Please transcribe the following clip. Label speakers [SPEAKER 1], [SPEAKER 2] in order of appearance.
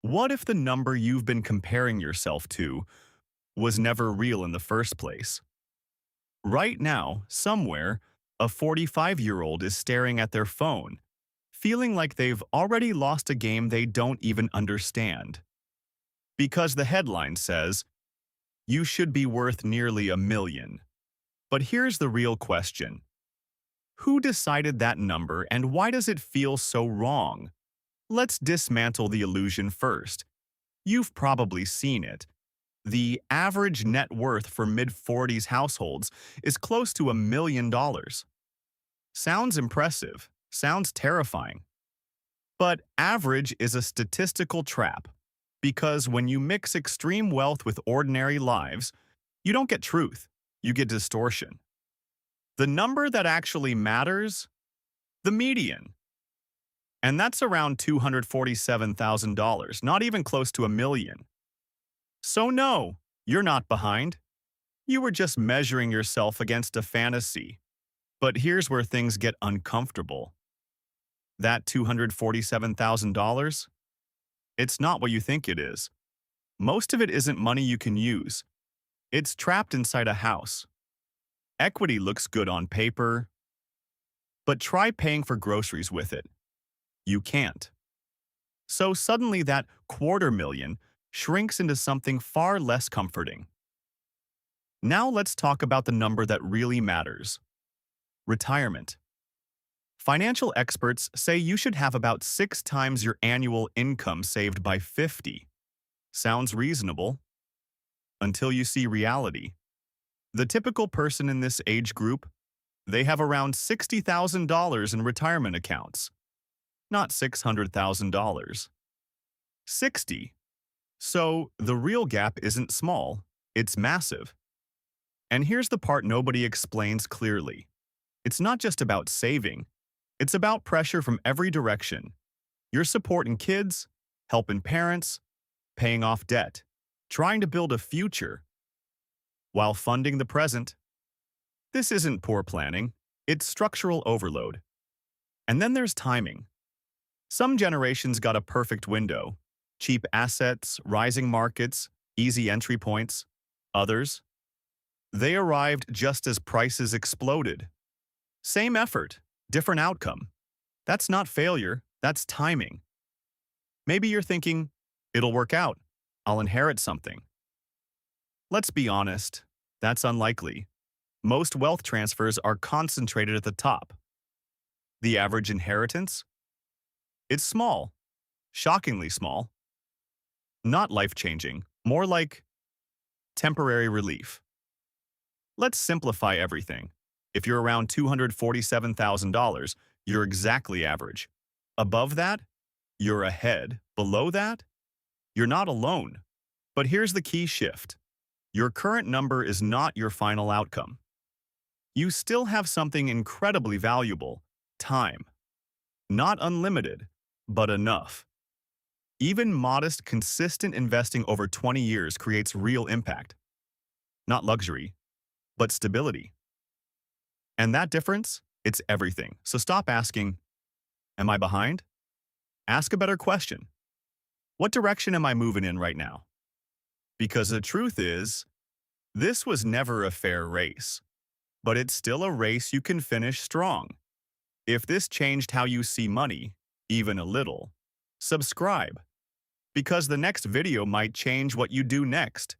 [SPEAKER 1] What if the number you've been comparing yourself to was never real in the first place? Right now, somewhere, a 45-year-old is staring at their phone, feeling like they've already lost a game they don't even understand. Because the headline says, you should be worth nearly $1 million. But here's the real question. Who decided that number and why does it feel so wrong? Let's dismantle the illusion first. You've probably seen it. The average net worth for mid-40s households is close to $1 million. Sounds impressive, sounds terrifying. But average is a statistical trap, because when you mix extreme wealth with ordinary lives, you don't get truth, you get distortion. The number that actually matters? The median. And that's around $247,000, not even close to $1 million. So no, you're not behind. You were just measuring yourself against a fantasy. But here's where things get uncomfortable. That $247,000? It's not what you think it is. Most of it isn't money you can use. It's trapped inside a house. Equity looks good on paper, but try paying for groceries with it. You can't. So suddenly that $250,000 shrinks into something far less comforting. Now let's talk about the number that really matters. Retirement. Financial experts say you should have about 6 times your annual income saved by 50. Sounds reasonable. Until you see reality. The typical person in this age group, they have around $60,000 in retirement accounts. Not $600,000. 60. So the real gap isn't small, it's massive. And here's the part nobody explains clearly. It's not just about saving. It's about pressure from every direction. You're supporting kids, helping parents, paying off debt, trying to build a future, while funding the present. This isn't poor planning, it's structural overload. And then there's timing. Some generations got a perfect window. Cheap assets, rising markets, easy entry points. Others? They arrived just as prices exploded. Same effort, different outcome. That's not failure, that's timing. Maybe you're thinking, it'll work out. I'll inherit something. Let's be honest, that's unlikely. Most wealth transfers are concentrated at the top. The average inheritance? It's small, shockingly small. Not life-changing, more like temporary relief. Let's simplify everything. If you're around $247,000, you're exactly average. Above that, you're ahead. Below that, you're not alone. But here's the key shift. Your current number is not your final outcome. You still have something incredibly valuable, time. Not unlimited, but enough. Even modest, consistent investing over 20 years creates real impact. Not luxury, but stability. And that difference, it's everything. So stop asking, am I behind? Ask a better question. What direction am I moving in right now? Because the truth is, this was never a fair race. But it's still a race you can finish strong. If this changed how you see money, even a little, subscribe. Because the next video might change what you do next.